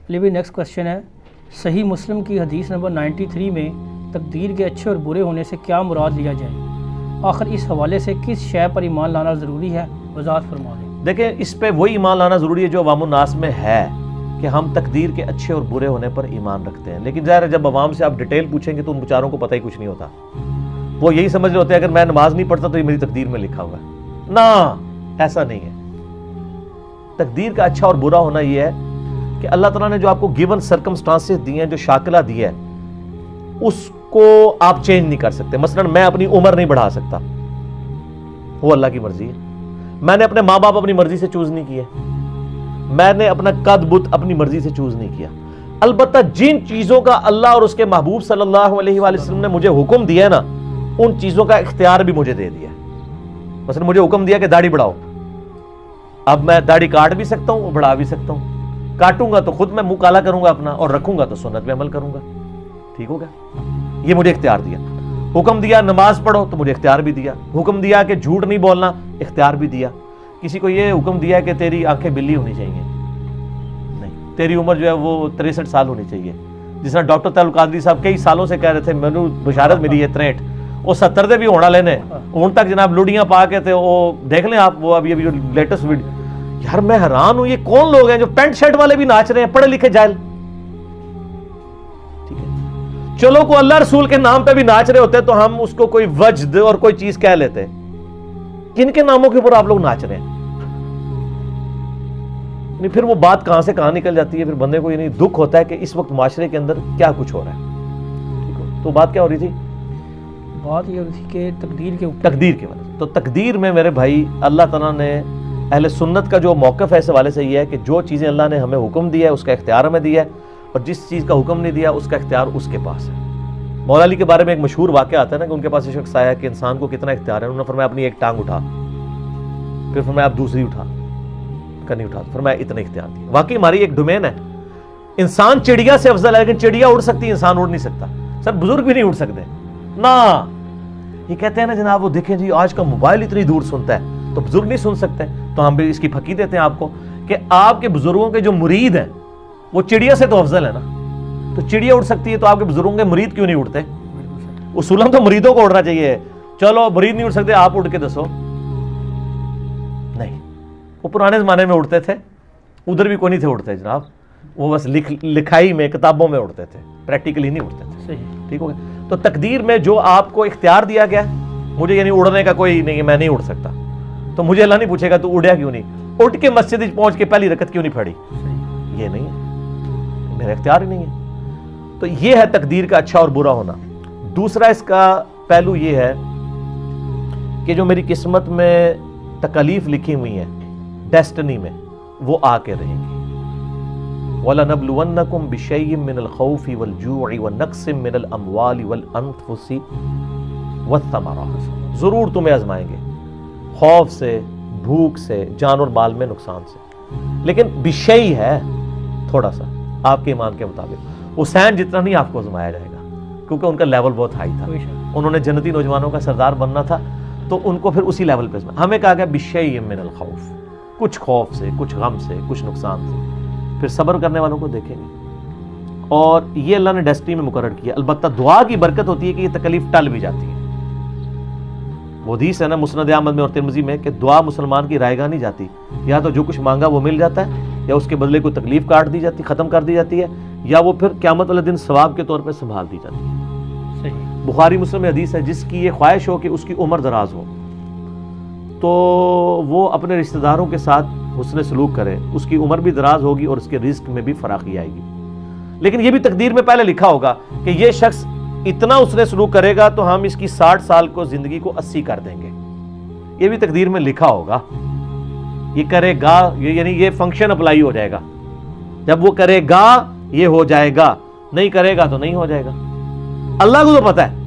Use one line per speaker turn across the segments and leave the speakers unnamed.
چلیے بھی next question ہے، صحیح مسلم کی حدیث نمبر 93 میں تقدیر کے اچھے اور برے ہونے سے کیا مراد لیا جائے؟ آخر اس حوالے سے کس شے پر ایمان لانا ضروری ہے؟ وضاحت فرما دیں۔
دیکھیں اس پہ وہی ایمان لانا ضروری ہے جو عوام الناس میں ہے کہ ہم تقدیر کے اچھے اور برے ہونے پر ایمان رکھتے ہیں، لیکن ظاہر ہے جب عوام سے آپ ڈیٹیل پوچھیں گے تو ان بیچاروں کو پتہ ہی کچھ نہیں ہوتا، وہ یہی سمجھ رہے ہوتے ہیں اگر میں نماز نہیں پڑھتا تو یہ میری تقدیر میں لکھا ہوا ہے۔ نہ، ایسا نہیں ہے۔ تقدیر کا اچھا اور برا ہونا یہ ہے کہ اللہ تعالیٰ نے جو آپ کو گیون سرکمسٹانسز دی ہیں، جو شاکلہ دی ہے، اس کو آپ چینج نہیں کر سکتے۔ مثلا میں اپنی عمر نہیں بڑھا سکتا، وہ اللہ کی مرضی ہے۔ میں نے اپنے ماں باپ اپنی مرضی سے چوز نہیں کیے، میں نے اپنا قد بت اپنی مرضی سے چوز نہیں کیا۔ البتہ جن چیزوں کا اللہ اور اس کے محبوب صلی اللہ علیہ وآلہ وسلم نے مجھے حکم دیا ہے نا، ان چیزوں کا اختیار بھی مجھے دے دیا ہے۔ مثلا مجھے حکم دیا کہ داڑھی بڑھاؤ، اب میں داڑھی کاٹ بھی سکتا ہوں، بڑھا بھی سکتا ہوں۔ کاٹوں گا تو خود میں منہ کالا کروں گا اپنا، اور رکھوں گا تو سنت پہ عمل کروں گا، ٹھیک ہوگا؟ یہ مجھے اختیار دیا۔ حکم دیا نماز پڑھو تو مجھے اختیار بھی دیا۔ حکم دیا کہ جھوٹ نہیں بولنا، اختیار بھی دیا۔ کسی کو یہ حکم دیا کہ تیری آنکھیں بلی ہونی چاہیے، نہیں، تیری عمر جو ہے وہ 63 سال ہونی چاہیے۔ جس طرح ڈاکٹر طاہر القادری صاحب کئی سالوں سے کہہ رہے تھے، میں نے بشارت ملی ہے 63، وہ 70 دے بھی ہونا لینے، ان تک جناب لوڑیاں پا کے تھے۔ وہ دیکھ لیں آپ، وہ ابھی لیٹسٹ ویڈیو، یار میں حیران ہوں یہ کون لوگ ہیں جو پینٹ شرٹ والے بھی ناچ رہے ہیں، پڑھے لکھے جاہل۔ ٹھیک ہے، چلو کو اللہ رسول کے نام پہ بھی ناچ رہے ہوتے تو ہم اس کو کوئی وجد اور کوئی چیز کہہ لیتے، کن کے ناموں کے اوپر آپ لوگ ناچ رہے ہیں؟ پھر وہ بات کہاں سے کہاں نکل جاتی ہے، پھر بندے کو یہ نہیں دکھ ہوتا ہے کہ اس وقت معاشرے کے اندر کیا کچھ ہو رہا ہے۔ تو بات کیا ہو رہی تھی؟
بات یہ ہو رہی تھی کہ تقدیر کے اوپر،
تقدیر کے بارے میں۔ تو تقدیر میں میرے بھائی اللہ تعالیٰ نے اہل سنت کا جو موقف ہے اس حوالے سے یہ ہے کہ جو چیزیں اللہ نے ہمیں حکم دیا ہے اس کا اختیار ہمیں دیا ہے، اور جس چیز کا حکم نہیں دیا اس کا اختیار اس کے پاس ہے۔ مولا علی کے بارے میں ایک مشہور واقعہ آتا ہے نا کہ ان کے پاس ایک شخص آیا کہ انسان کو کتنا اختیار ہے، انہوں نے فرمایا اپنی ایک ٹانگ اٹھا، پھر فرمایا اب دوسری اٹھا، نہیں اٹھا، فرمایا اتنے اختیار دیا۔ واقعی ہماری ایک ڈومین ہے، انسان چڑیا سے افضل ہے، لیکن چڑیا اڑ سکتی ہے، انسان اڑ نہیں سکتا۔ سر بزرگ بھی نہیں اڑ سکتے نا، یہ کہتے ہیں نا جناب وہ دیکھیں جی آج کا موبائل اتنی دور سنتا ہے تو بزرگ نہیں سن سکتے، تو ہم بھی اس کی پھکی دیتے ہیں آپ کو کہ آپ کے بزرگوں کے جو مرید ہیں وہ چڑیا سے تو افضل ہے نا۔ تو چڑیا اڑ سکتی ہے تو آپ کے بزرگوں کے مرید کیوں نہیں اڑتے؟ اصولاً تو مریدوں کو اڑنا چاہیے۔ چلو مرید نہیں اڑ سکتے، آپ اڑ کے دسو۔ نہیں، وہ پرانے زمانے میں اڑتے تھے، ادھر بھی کوئی نہیں تھے اڑتے جناب، وہ بس لکھائی میں کتابوں میں اڑتے تھے، پریکٹیکلی نہیں اڑتے تھے۔ ٹھیک ہو گیا؟ تو تقدیر میں جو آپ کو اختیار دیا گیا، مجھے یعنی اڑنے کا کوئی نہیں، میں نہیں اڑ سکتا، تو مجھے اللہ نہیں پوچھے گا تو اڑیا کیوں نہیں، اٹھ کے مسجد پہنچ کے پہلی رکعت کیوں نہیں پڑھی، یہ نہیں ہے، میرا اختیار ہی نہیں ہے۔ تو یہ ہے تقدیر کا اچھا اور برا ہونا۔ دوسرا اس کا پہلو یہ ہے کہ جو میری قسمت میں تکالیف لکھی ہوئی ہیں، ڈیسٹنی میں، وہ آ کے رہیں گی۔ وَلَنَبْلُوَنَّكُمْ بِشَيْءٍ مِّنَ الْخَوْفِ وَالْجُوعِ وَنَقْصٍ مِّنَ الْأَمْوَالِ وَالْأَنفُسِ وَالثَّمَرَاتِ، ضرور تمہیں آزمائیں گے، خوف سے، بھوک سے، جان اور مال میں نقصان سے، لیکن بشیء ہے، تھوڑا سا آپ کے ایمان کے مطابق۔ حسین جتنا نہیں آپ کو آزمایا جائے گا، کیونکہ ان کا لیول بہت ہائی تھا، انہوں نے جنتی نوجوانوں کا سردار بننا تھا، تو ان کو پھر اسی لیول پہ ہمیں کہا گیا بشیء من الخوف، کچھ خوف سے، کچھ غم سے، کچھ نقصان سے، پھر صبر کرنے والوں کو دیکھیں گے۔ اور یہ اللہ نے ڈیسٹنی میں مقرر کیا۔ البتہ دعا کی برکت ہوتی ہے کہ یہ تکلیف ٹل بھی جاتی ہے۔ وہ حدیث ہے نا مسند احمد میں اور ترمذی میں کہ دعا مسلمان کی رائے گاہ نہیں جاتی، یا تو جو کچھ مانگا وہ مل جاتا ہے، یا اس کے بدلے کوئی تکلیف کاٹ دی جاتی، ختم کر دی جاتی ہے، یا وہ پھر قیامت والے دن ثواب کے طور پہ سنبھال دی جاتی ہے۔ بخاری مسلم میں حدیث ہے جس کی یہ خواہش ہو کہ اس کی عمر دراز ہو تو وہ اپنے رشتہ داروں کے ساتھ حسن سلوک کرے، اس کی عمر بھی دراز ہوگی اور اس کے رزق میں بھی فراخی آئے گی۔ لیکن یہ بھی تقدیر میں پہلے لکھا ہوگا کہ یہ شخص اتنا حسن سلوک کرے گا تو ہم اس کی 60 سال کو زندگی کو 80 کر دیں گے، یہ بھی تقدیر میں لکھا ہوگا۔ یہ کرے گا، یعنی یہ فنکشن اپلائی ہو جائے گا، جب وہ کرے گا یہ ہو جائے گا، نہیں کرے گا تو نہیں ہو جائے گا۔ اللہ کو تو پتہ ہے۔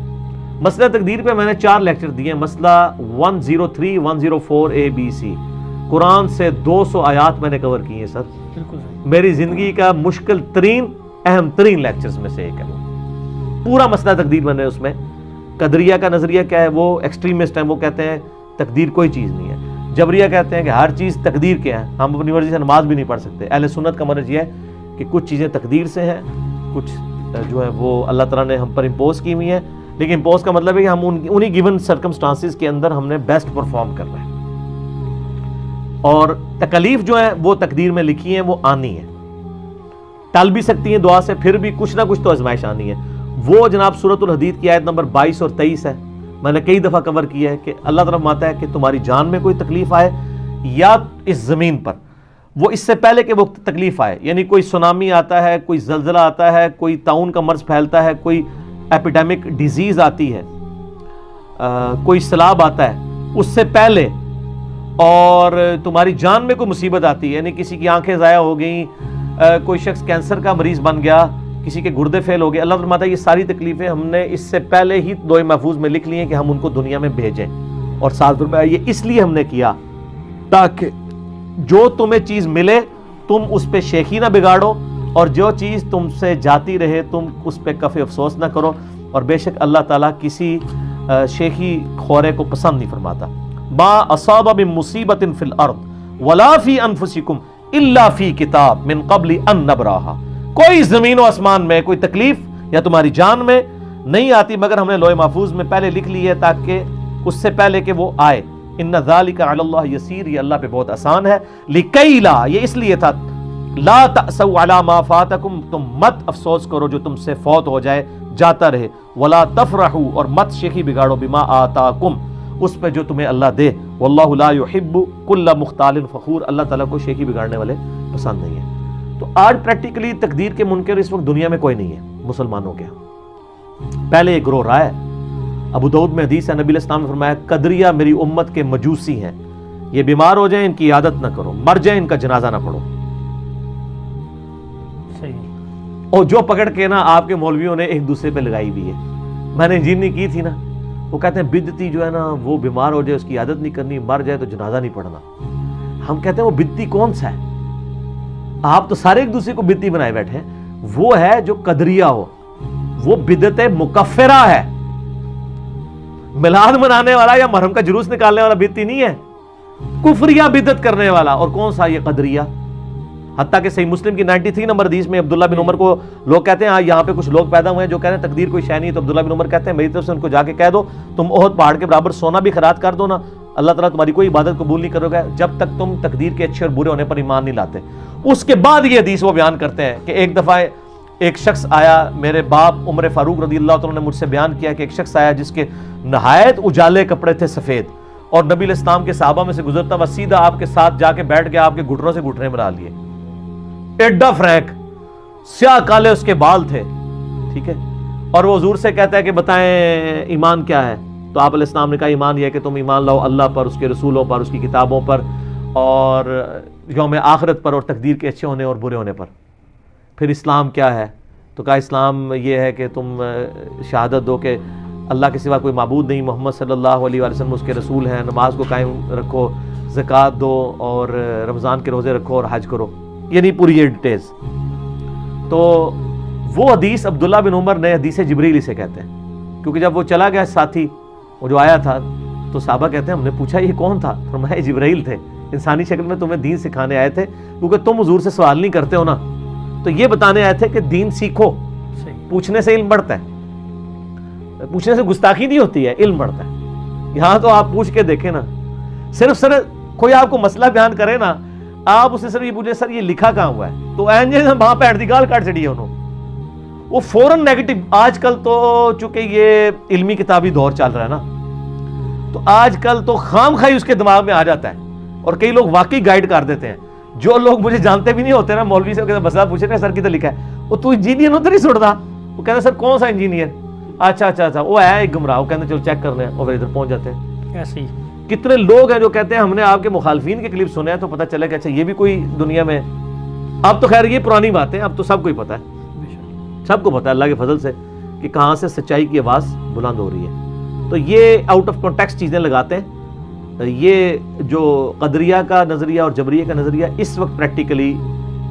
مسئلہ تقدیر پہ میں نے 4 لیکچر دیے، مسئلہ 103 104 ABC، قرآن سے 200 آیات میں نے کور کی ہیں سر۔ میری زندگی کا مشکل ترین اہم ترین لیکچرز میں سے ایک ہے وہ پورا مسئلہ تقدیر۔ میں نے اس میں قدریہ کا نظریہ کیا ہے، وہ ایکسٹریمسٹ ہیں، وہ کہتے ہیں تقدیر کوئی چیز نہیں ہے۔ جبریہ کہتے ہیں کہ ہر چیز تقدیر کے ہے، ہم اپنی مرضی سے نماز بھی نہیں پڑھ سکتے۔ اہل سنت کا منہج یہ ہے کہ کچھ چیزیں تقدیر سے ہیں، کچھ جو ہے وہ اللہ تعالیٰ نے ہم پر امپوز کی ہوئی ہیں، لیکن امپوز کا مطلب ہے کہ ہم انہی گیون سرکمسٹانسز کے اندر ہم نے بیسٹ پرفارم کرنا ہے، اور تکلیف جو ہے وہ تقدیر میں لکھی ہیں، وہ آنی ہے، ٹل بھی سکتی ہیں دعا سے، پھر بھی کچھ نہ کچھ تو آزمائش آنی ہے۔ وہ جناب سورۃ الحدید کی آیت نمبر 22 اور 23 ہے، میں نے کئی دفعہ کور کیا ہے کہ اللہ تعالیٰ فرماتا ہے کہ تمہاری جان میں کوئی تکلیف آئے یا اس زمین پر، وہ اس سے پہلے کہ وہ تکلیف آئے، یعنی کوئی سونامی آتا ہے، کوئی زلزلہ آتا ہے، کوئی طاعون کا مرض پھیلتا ہے، کوئی ایپیڈیمک ڈیزیز آتی ہے، کوئی سیلاب آتا ہے، اس سے پہلے، اور تمہاری جان میں کوئی مصیبت آتی ہے، یعنی کسی کی آنکھیں ضائع ہو گئیں، کوئی شخص کینسر کا مریض بن گیا، کسی کے گردے فیل ہو گئے، اللہ فرماتا ہے یہ ساری تکلیفیں ہم نے اس سے پہلے ہی لوح محفوظ میں لکھ لی ہیں کہ ہم ان کو دنیا میں بھیجیں، اور ساتھ فرمایا یہ اس لیے ہم نے کیا تاکہ جو تمہیں چیز ملے تم اس پہ شیخی نہ بگاڑو، اور جو چیز تم سے جاتی رہے تم اس پہ کف افسوس نہ کرو، اور بے شک اللہ تعالیٰ کسی شیخی خورے کو پسند نہیں فرماتا۔ ما اصاب من مصیبت فی الارض ولا فی انفسکم الا فی کتاب من قبل ان نبراہا، کوئی زمین و آسمان میں کوئی تکلیف یا تمہاری جان میں نہیں آتی مگر ہم نے لوح محفوظ میں پہلے لکھ لی ہے تاکہ اس سے پہلے کہ وہ آئے۔ ان ذالک علی اللہ یسیر، یہ اللہ پہ بہت آسان ہے۔ لکی لا، یہ اس لیے تھا، لا تأسوا علی ما فاتکم، تم مت افسوس کرو جو تم سے فوت ہو جائے، جاتا رہے، ولا تفرحوا، اور مت شیخی بگاڑو، بما آتاکم، اس پہ جو تمہیں اللہ دے، واللہ لا یحب کل مختال فخور، اللہ تعالیٰ کو شیخی بگاڑنے والے پسند نہیں ہے۔ تو آج پریکٹیکلی تقدیر کے منکر اس وقت دنیا میں کوئی نہیں ہے مسلمانوں کے، پہلے ایک گروہ رہا ہے۔ ابو داؤد میں حدیث ہے، نبی علیہ السلام نے فرمایا قدریہ میری امت کے مجوسی ہیں، یہ بیمار ہو جائیں ان کی عیادت نہ کرو، مر جائیں ان کا جنازہ نہ پڑھو۔
صحیح۔
اور جو پکڑ کے نا آپ کے مولویوں نے ایک دوسرے پہ لگائی بھی ہے، میں نے انجینئرنگ کی تھی نا، وہ کہتے ہیں بدعتی جو ہے نا وہ بیمار ہو جائے اس کی عادت نہیں کرنی، مر جائے تو جنازہ نہیں پڑھنا۔ ہم کہتے ہیں وہ بدعتی کون سا ہے؟ آپ تو سارے ایک دوسرے کو بدعتی بنائے بیٹھے ہیں، وہ ہے جو قدریہ ہو، وہ بدعت مکفرہ ہے۔ میلاد منانے والا یا محرم کا جلوس نکالنے والا بدعتی نہیں ہے، کفریہ بدعت کرنے والا۔ اور کون سا؟ یہ قدریہ۔ حتیٰ کہ صحیح مسلم کی 93 نمبر حدیث میں عبداللہ بن عمر کو لوگ کہتے ہیں، یہاں پہ کچھ لوگ پیدا ہوئے ہیں جو کہتے ہیں تقدیر کوئی شے نہیں، تو عبداللہ بن عمر کہتے ہیں میری طرف سے ان کو جا کے کہہ دو تم احد پہاڑ کے برابر سونا بھی خیرات کر دو نا، اللہ تعالیٰ تمہاری کوئی عبادت قبول نہیں کرے گا جب تک تم تقدیر کے اچھے اور برے ہونے پر ایمان نہیں لاتے۔ اس کے بعد یہ حدیث وہ بیان کرتے ہیں کہ ایک دفعہ ایک شخص آیا، میرے باپ عمر فاروق رضی اللہ عنہ نے مجھ سے بیان کیا کہ ایک شخص آیا جس کے نہایت اجالے کپڑے تھے سفید، اور نبی علیہ السلام کے صحابہ میں سے گزرتا ہوا سیدھا آپ کے ساتھ جا کے بیٹھ گیا، آپ کے گھٹنوں سے گھٹنے ملا لیے، ایڈا فریک، سیاہ کالے اس کے بال تھے، ٹھیک ہے، اور وہ حضور سے کہتا ہے کہ بتائیں ایمان کیا ہے؟ تو آپ علیہ السلام نے کہا ایمان یہ ہے کہ تم ایمان لاؤ اللہ پر، اس کے رسولوں پر، اس کی کتابوں پر، اور یوم آخرت پر، اور تقدیر کے اچھے ہونے اور برے ہونے پر۔ پھر اسلام کیا ہے؟ تو کہا اسلام یہ ہے کہ تم شہادت دو کہ اللہ کے سوا کوئی معبود نہیں، محمد صلی اللہ علیہ وسلم اس کے رسول ہیں، نماز کو قائم رکھو، زکوٰۃ دو، اور رمضان کے روزے رکھو، اور حج کرو، یعنی پوری یہ ڈیٹیلز۔ تو وہ حدیث عبداللہ بن عمر نے حدیث جبریل اسے کہتے ہیں، کیونکہ جب وہ چلا گیا ساتھی وہ جو آیا تھا تو صحابہ کہتے ہیں ہم نے پوچھا یہ کون تھا؟ فرمایا جبرائیل تھے، انسانی شکل میں تمہیں دین سکھانے آئے تھے، کیونکہ تم حضور سے سوال نہیں کرتے ہو نا، تو یہ بتانے آئے تھے کہ دین سیکھو، پوچھنے سے علم بڑھتا ہے، پوچھنے سے گستاخی نہیں ہوتی ہے، علم بڑھتا ہے۔ یہاں تو آپ پوچھ کے دیکھیں نا، صرف کوئی آپ کو مسئلہ بیان کرے نا، آپ اسے صرف یہ پوچھیں سر یہ لکھا کہاں ہوا ہے، تو وہاں پہ دی گال کاٹ چڑی ہے انہوں، وہ فوراً نیگیٹو۔ آج کل تو چونکہ یہ علمی کتابی دور چل رہا ہے نا، تو آج کل تو خام خواہی اس کے دماغ میں آ جاتا ہے، اور کئی لوگ واقعی گائیڈ کر دیتے ہیں، جو لوگ مجھے جانتے بھی نہیں ہوتے نا، مولوی سے مسئلہ پوچھے نا سر کدھر لکھا ہے، وہ تو انجینئر ادھر ہی سنتا، وہ کہتا ہے سر کون سا انجینئر؟ اچھا وہ ہے ایک گمراہ، وہ کہتے ہیں چلو چیک کر لیں، اور پھر ادھر پہنچ جاتے ہیں۔
ایسے ہی
کتنے لوگ ہیں جو کہتے ہیں ہم نے آپ کے مخالفین کے کلپ سنے ہیں تو پتہ چلے کہ اچھا یہ بھی کوئی دنیا میں، اب تو خیر یہ پرانی باتیں، اب تو سب کو ہی پتہ ہے، سب کو پتہ ہے اللہ کے فضل سے کہ کہاں سے سچائی کی آواز بلند ہو رہی ہے۔ تو یہ آؤٹ آف کانٹیکسٹ چیزیں لگاتے ہیں۔ یہ جو قدریہ کا نظریہ اور جبریہ کا نظریہ اس وقت پریکٹیکلی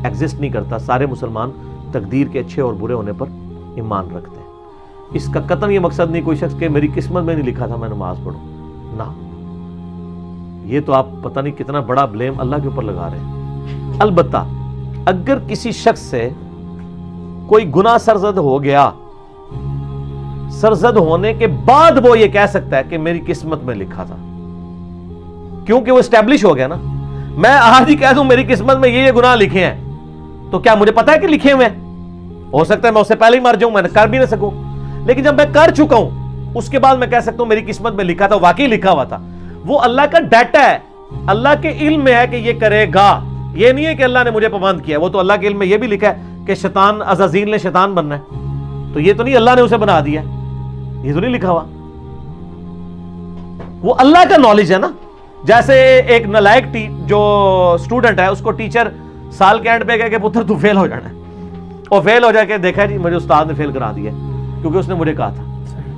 ایگزسٹ نہیں کرتا، سارے مسلمان تقدیر کے اچھے اور برے ہونے پر ایمان رکھتے ہیں۔ اس کا قطعاً یہ مقصد نہیں کوئی شخص کہ میری قسمت میں نہیں لکھا تھا میں نماز پڑھوں، نہ، یہ تو آپ پتہ نہیں کتنا بڑا بلیم اللہ کے اوپر لگا رہے ہیں۔ البتہ اگر کسی شخص سے کوئی گناہ سرزد ہو گیا، سرزد ہونے کے بعد وہ یہ کہہ سکتا ہے کہ میری قسمت میں لکھا تھا، کیونکہ وہ اسٹیبلش ہو گیا نا. میں آج ہی کہہ دوں میری قسمت میں یہ گناہ لکھے ہیں، تو کیا مجھے پتا ہے کہ لکھے ہوئے ہیں؟ ہو سکتا ہے میں اس سے پہلے ہی مر جاؤں، میں کر بھی نہ سکوں. لیکن جب میں کر چکا ہوں اس کے بعد میں کہہ سکتا ہوں میری قسمت میں لکھا تھا، واقعی لکھا ہوا تھا. وہ اللہ کا ڈیٹا ہے، اللہ کے علم میں ہے کہ یہ کرے گا. یہ نہیں ہے کہ اللہ نے مجھے پابند کیا، وہ تو اللہ کے علم میں یہ بھی لکھا ہے کہ شیطان عزازیل نے شیطان بننا ہے. تو یہ تو نہیں اللہ نے اسے بنا دیا، یہ تو نہیں لکھا ہوا. وہ اللہ کا نالج ہے نا. جیسے ایک نالائق جو اسٹوڈنٹ ہے اس کو ٹیچر سال کے اینڈ پہ کہے کہ پتر تو فیل ہو جانا ہے، اور فیل ہو جا کے دیکھا جی مجھے استاد نے فیل کرا دیا کیونکہ اس نے مجھے کہا تھا.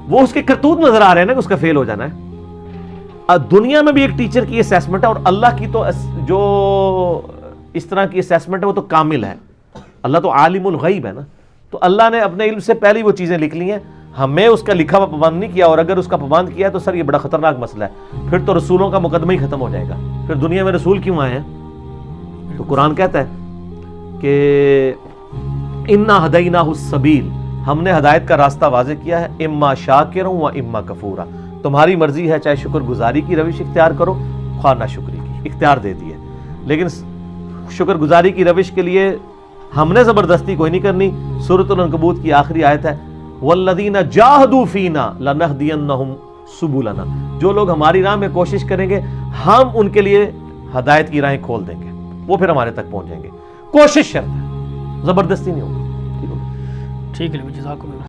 وہ اس کے کرتوت نظر آ رہے ہیں نا کہ اس کا فیل ہو جانا ہے. دنیا میں بھی ایک ٹیچر کی اسیسمنٹ ہے، اور اللہ کی تو جو اس طرح کی اسیسمنٹ ہے وہ تو کامل ہے. اللہ تو عالم الغیب ہے نا. تو اللہ نے اپنے علم سے پہلے وہ چیزیں لکھ لی ہیں، ہمیں اس کا لکھا ہوا پابند نہیں کیا. اور اگر اس کا پابند کیا ہے تو سر یہ بڑا خطرناک مسئلہ ہے، پھر تو رسولوں کا مقدمہ ہی ختم ہو جائے گا. پھر دنیا میں رسول کیوں آئے ہیں؟ تو قرآن کہتا ہے کہ انا ہدیناہ السبیل، ہم نے ہدایت کا راستہ واضح کیا ہے، اما شاکرا و اما کفورا. تمہاری مرضی ہے، چاہے شکر گزاری کی روش اختیار کرو، خواہ نہ شکری کی، اختیار دے دی ہے. لیکن شکر گزاری کی روش کے لیے ہم نے زبردستی کوئی نہیں کرنی. سورۃ العنکبوت کی آخری آیت ہے والذین جاہدوا فینا لنہدینہم سبلنا. جو لوگ ہماری راہ میں کوشش کریں گے ہم ان کے لیے ہدایت کی راہیں کھول دیں گے، وہ پھر ہمارے تک پہنچ جائیں گے. کوشش شرط ہے، زبردستی نہیں ہوگی.
ٹھیک ہے، جزاکم اللہ.